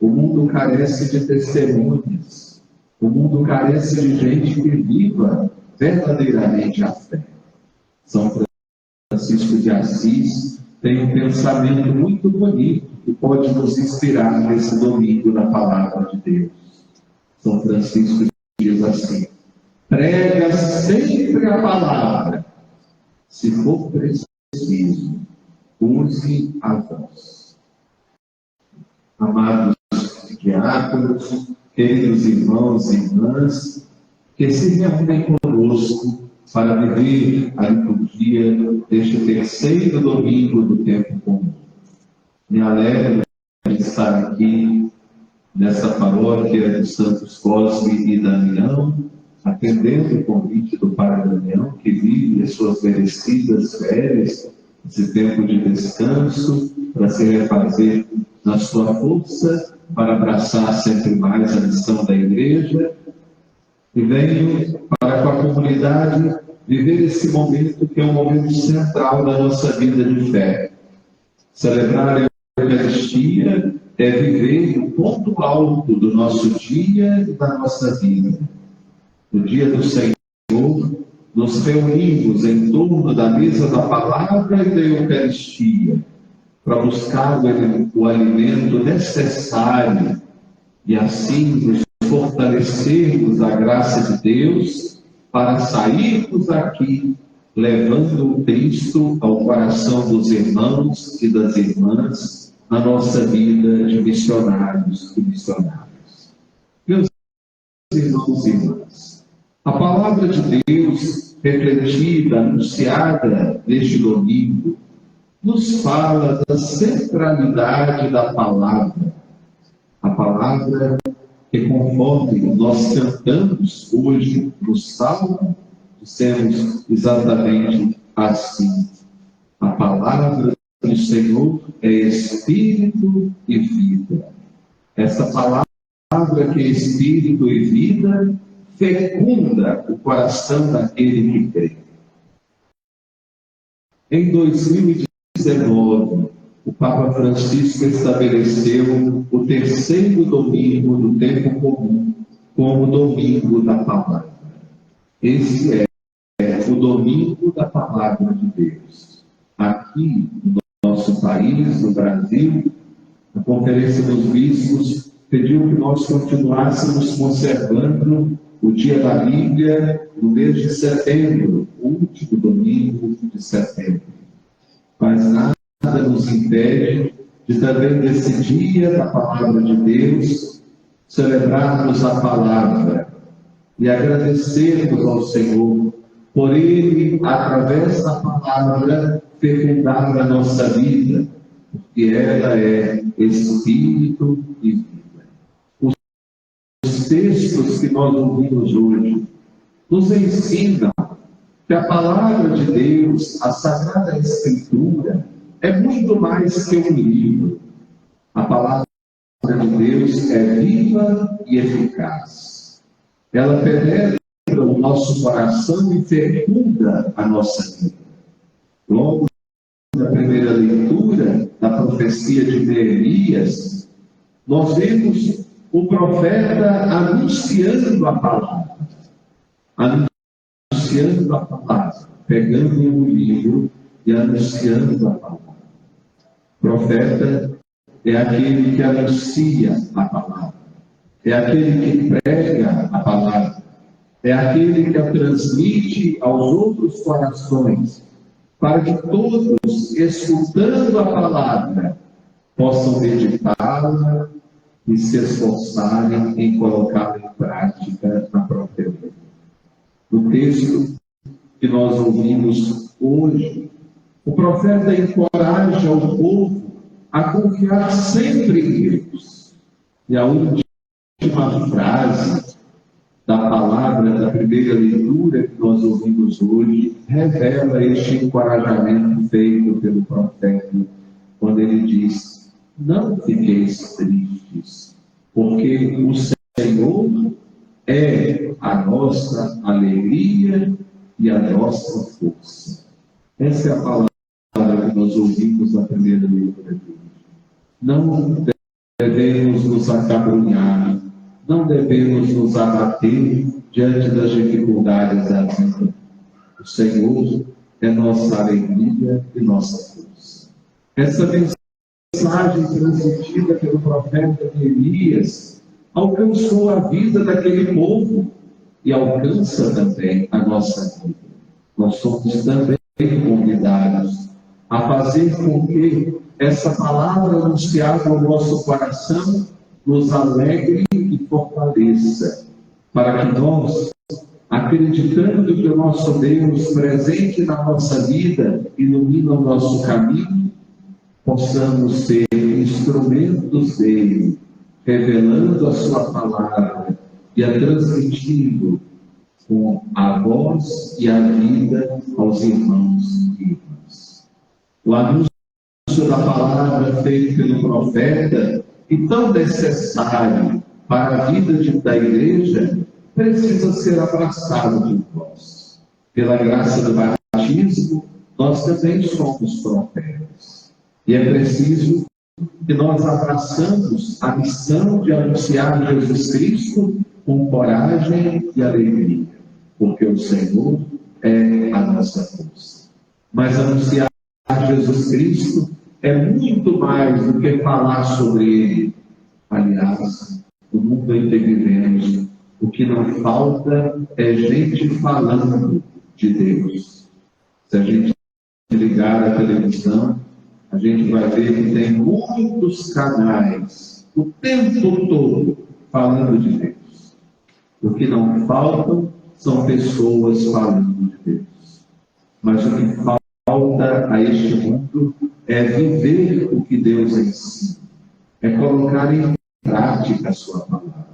O mundo carece de testemunhas. O mundo carece de gente que viva verdadeiramente a fé. São Francisco de Assis tem um pensamento muito bonito que pode nos inspirar nesse domingo na Palavra de Deus. São Francisco diz assim: prega sempre a palavra. Se for preciso, use a voz. Amados diáconos, queridos irmãos e irmãs, que se reúnem conosco para viver a liturgia deste terceiro domingo do tempo comum. Me alegro de estar aqui nessa paróquia de Santos Cosme e Damião, atendendo o convite do Padre Damião, que vive as suas merecidas férias, esse tempo de descanso, para se refazer na sua força, para abraçar sempre mais a missão da Igreja. E venho para com a comunidade viver esse momento que é um momento central da nossa vida de fé. Celebrar a Eucaristia é viver o ponto alto do nosso dia e da nossa vida. No dia do Senhor, nos reunimos em torno da mesa da palavra e da Eucaristia para buscar o alimento necessário e assim nos fortalecermos a graça de Deus para sairmos daqui levando o Cristo ao coração dos irmãos e das irmãs na nossa vida de missionários e missionárias. Meus irmãos e irmãs, a palavra de Deus refletida, anunciada neste domingo, nos fala da centralidade da palavra. A palavra que, conforme nós cantamos hoje no Salmo, dissemos exatamente assim: a palavra do Senhor é Espírito e vida. Essa palavra que é Espírito e vida fecunda o coração daquele que crê. Em 2019, o Papa Francisco estabeleceu o terceiro domingo do tempo comum como domingo da palavra. Esse é o domingo da palavra de Deus. Aqui no nosso país, no Brasil, a Conferência dos Bispos pediu que nós continuássemos conservando o Dia da Bíblia no mês de setembro, o último domingo de setembro. Mas nada nos impede de também nesse dia da palavra de Deus celebrarmos a palavra e agradecermos ao Senhor por Ele, através da palavra, fecundar a nossa vida, porque ela é Espírito e vida. Os textos que nós ouvimos hoje nos ensinam que a palavra de Deus, a Sagrada Escritura, é muito mais que um livro. A palavra de Deus é viva e eficaz. Ela penetra o nosso coração e fecunda a nossa vida. Logo na primeira leitura da profecia de Neemias, nós vemos o profeta anunciando a palavra. Anunciando a palavra, pegando o livro e anunciando a palavra. O profeta é aquele que anuncia a palavra, é aquele que prega a palavra, é aquele que a transmite aos outros corações, para que todos, escutando a palavra, possam meditá-la e se esforçarem em colocá-la em prática na própria vida. No texto que nós ouvimos hoje, o profeta encoraja o povo a confiar sempre em Deus. E a última frase da palavra da primeira leitura que nós ouvimos hoje revela este encorajamento feito pelo profeta, quando ele diz: não fiqueis tristes, porque o Senhor é a nossa alegria e a nossa força. Essa é a palavra que nós ouvimos na primeira leitura de hoje. Não devemos nos nos acabrunhar, não devemos nos abater diante das dificuldades da vida. O Senhor é nossa alegria e nossa força. Essa mensagem transmitida pelo profeta Elias alcançou a vida daquele povo e alcança também a nossa vida. Nós somos também convidados a fazer com que essa palavra anunciada ao nosso coração nos alegre e fortaleça, para que nós, acreditando que o nosso Deus presente na nossa vida ilumina o nosso caminho, possamos ser instrumentos dele, revelando a sua palavra e a transmitindo com a voz e a vida aos irmãos e irmãs. O anúncio da palavra feito pelo profeta, e tão necessário para a vida da igreja, precisa ser abraçado de nós. Pela graça do batismo, nós também somos profetas. E é preciso que nós abraçamos a missão de anunciar Jesus Cristo com coragem e alegria, porque o Senhor é a nossa força. Mas anunciar Jesus Cristo é muito mais do que falar sobre Ele. Aliás, no mundo em que vivemos, o que não falta é gente falando de Deus. Se a gente ligar a televisão, a gente vai ver que tem muitos canais, o tempo todo, falando de Deus. O que não faltam são pessoas falando de Deus. Mas o que falta a este mundo é viver o que Deus ensina, é colocar em prática a sua palavra.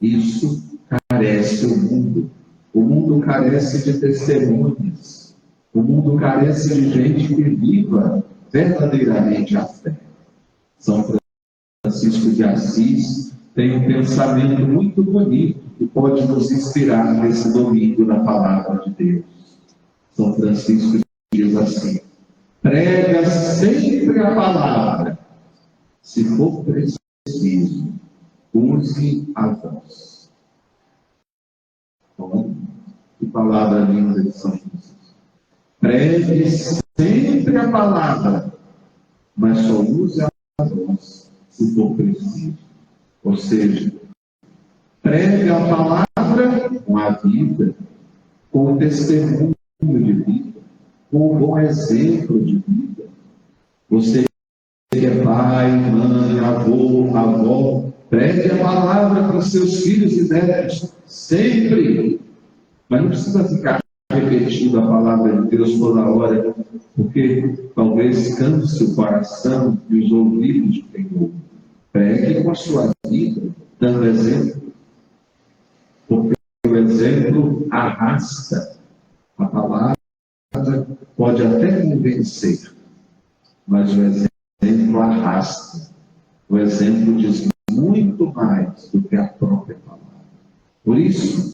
Isso carece o mundo. O mundo carece de testemunhas. O mundo carece de gente que viva verdadeiramente a fé. São Francisco de Assis tem um pensamento muito bonito que pode nos inspirar nesse domingo na palavra de Deus. São Francisco diz assim: prega sempre a palavra. Se for preciso, use a voz. Bom, que palavra linda de São Francisco. Pregue sempre a palavra, mas só use a voz se for preciso. Ou seja, pregue a palavra com a vida, com o testemunho de vida, com o bom exemplo de vida. Você que é pai, mãe, avó, pregue a palavra para os seus filhos e netos, sempre. Mas não precisa ficar repetindo a palavra de Deus toda hora, porque talvez canse o coração e os ouvidos de quem ouve. Pregue com a sua vida, dando exemplo, porque o exemplo arrasta. A palavra pode até convencer, mas o exemplo arrasta. O exemplo diz muito mais do que a própria palavra. Por isso,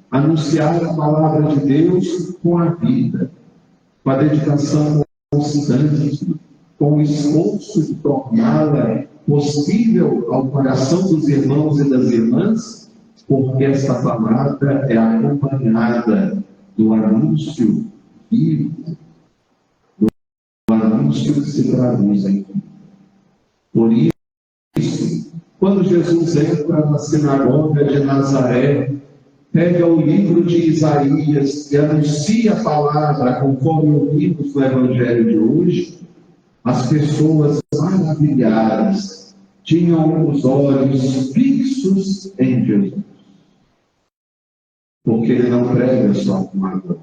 anunciar a palavra de Deus com a vida, com a dedicação constante, com o esforço de torná-la possível ao coração dos irmãos e das irmãs, porque essa palavra é acompanhada do anúncio vivo, do anúncio que se traduz em vida. Por isso, quando Jesus entra na sinagoga de Nazaré, pega o livro de Isaías e anuncia a palavra, conforme ouvimos no Evangelho de hoje, as pessoas maravilhadas tinham os olhos fixos em Jesus. Porque ele não prega só com a voz,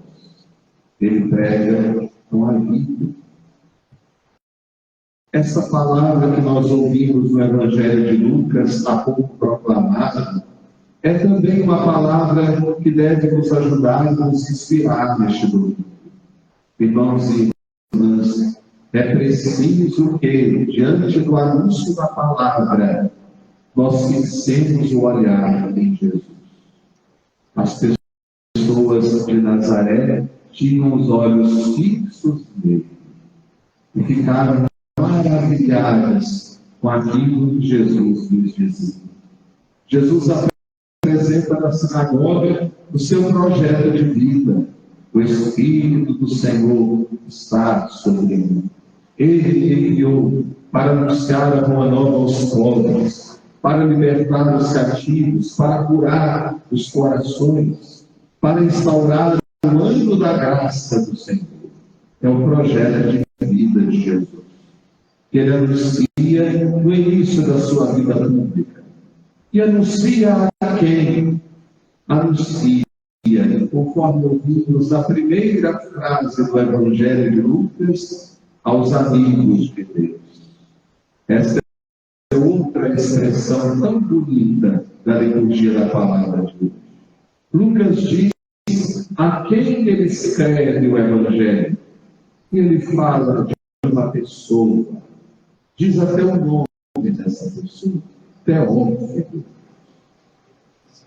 ele prega com a vida. Essa palavra que nós ouvimos no Evangelho de Lucas, há pouco proclamada, é também uma palavra que deve nos ajudar e nos inspirar neste domingo. Irmãos e irmãs, é preciso que, diante do anúncio da palavra, nós fixemos o olhar em Jesus. As pessoas de Nazaré tinham os olhos fixos nele e ficaram maravilhadas com aquilo que Jesus lhes dizia. Jesus apresenta na sinagoga o seu projeto de vida. O Espírito do Senhor está sobre mim. Ele enviou para anunciar a boa nova aos pobres, para libertar os cativos, para curar os corações, para instaurar o ano da graça do Senhor. É o projeto de vida de Jesus, que ele anuncia no início da sua vida pública. E anuncia a quem? Anuncia, conforme ouvimos na primeira frase do Evangelho de Lucas, aos amigos de Deus. Essa é outra expressão tão bonita da liturgia da palavra de Deus. Lucas diz a quem ele escreve o Evangelho. E ele fala de uma pessoa, diz até o nome dessa pessoa, Teófilo.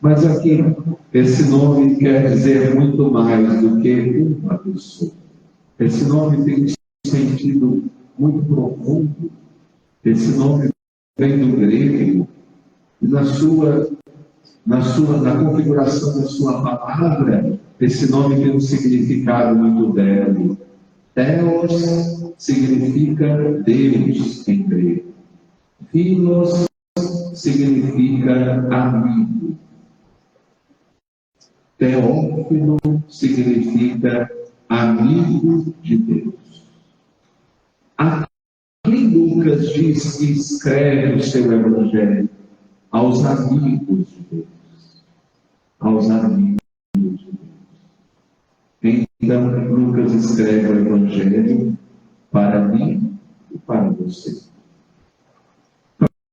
Mas aqui, esse nome quer dizer muito mais do que uma pessoa. Esse nome tem um sentido muito profundo. Esse nome vem do grego, e na configuração da sua palavra, esse nome tem um significado muito belo. Theos significa Deus em grego. Philos significa amigo. Teófilo significa amigo de Deus. A quem Lucas diz que escreve o seu Evangelho? Aos amigos de Deus. Aos amigos de Deus. Então, Lucas escreve o Evangelho para mim e para você.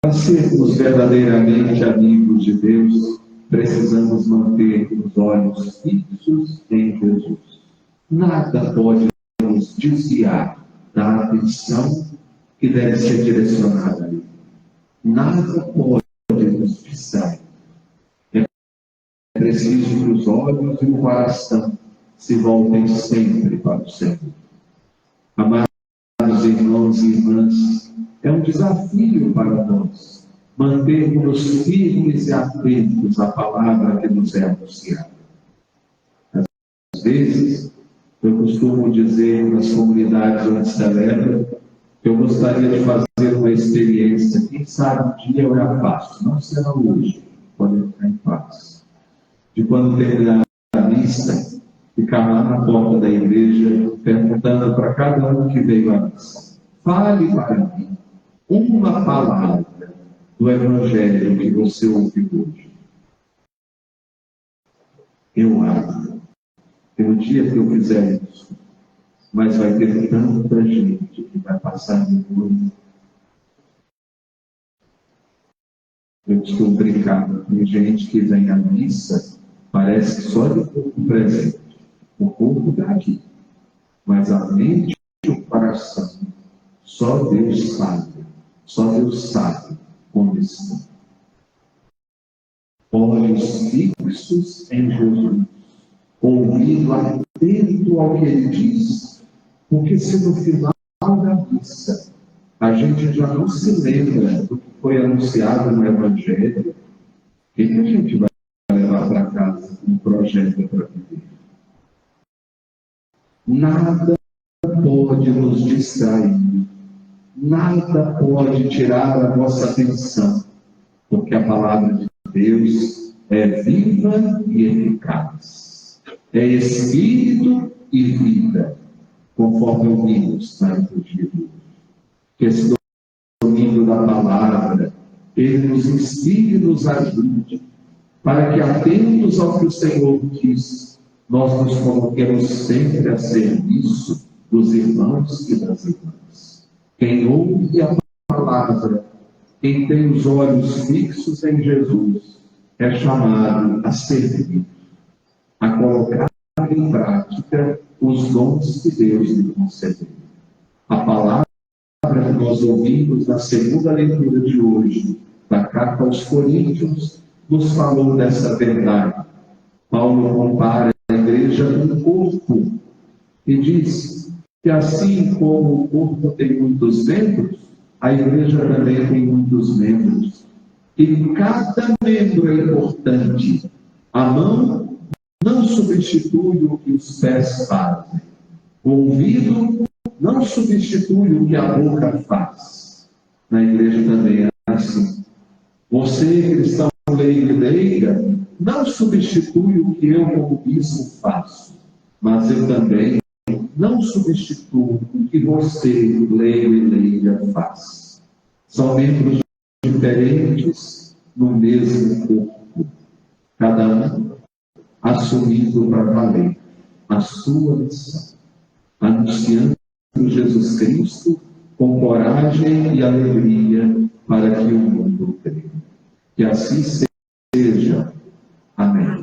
Para sermos verdadeiramente amigos de Deus, precisamos manter os olhos fixos em Jesus. Nada pode nos desviar da atenção que deve ser direcionada a Ele. Nada pode nos distrair. É preciso que os olhos e o coração se voltem sempre para o Senhor. Amados irmãos e irmãs, é um desafio para nós mantermos firmes e atentos à palavra que nos é anunciada. Às vezes, eu costumo dizer nas comunidades onde celebro que eu gostaria de fazer uma experiência. Quem sabe um dia eu a faço, não será hoje, pode ficar em paz. De quando terminar a missa, ficar lá na porta da igreja, perguntando para cada um que veio à missa: fale para mim uma palavra do Evangelho que você ouviu hoje. Eu acho. Tem um dia que eu fizer isso, mas vai ter tanta gente que vai passar no mundo. Eu costumo brincar, tem gente que vem à missa, parece que só de corpo presente. O corpo está aqui, mas a mente e o coração, só Deus sabe onde estão. Olhos fixos em Jesus, ouvido atento ao que Ele diz, porque se no final da missa a gente já não se lembra do que foi anunciado no Evangelho, o que a gente vai levar para casa um projeto para viver? Nada pode nos distrair, nada pode tirar a nossa atenção, porque a palavra de Deus é viva e eficaz, é espírito e vida, conforme ouvimos na liturgia de hoje. Que esse domínio da palavra, ele nos inspire e nos ajude, para que, atentos ao que o Senhor diz, nós nos coloquemos sempre a serviço dos irmãos e das irmãs. Quem ouve a palavra, quem tem os olhos fixos em Jesus, é chamado a servir, a colocar em prática os dons que Deus lhe concedeu. A palavra que nós ouvimos na segunda leitura de hoje, da carta aos Coríntios, nos falou dessa verdade. Paulo compara a igreja com um corpo e diz que assim como o corpo tem muitos membros, a igreja também tem muitos membros. E cada membro é importante. A mão não substitui o que os pés fazem. O ouvido não substitui o que a boca faz. Na igreja também é assim. Você, cristão leigo e leiga, não substitui o que eu, como bispo, faço. Mas eu também não substituo o que você, leigo e leiga, faz. São membros diferentes no mesmo corpo. Cada um assumindo para valer a sua missão, anunciando Jesus Cristo com coragem e alegria para que o mundo creia. Que assim seja. Amém.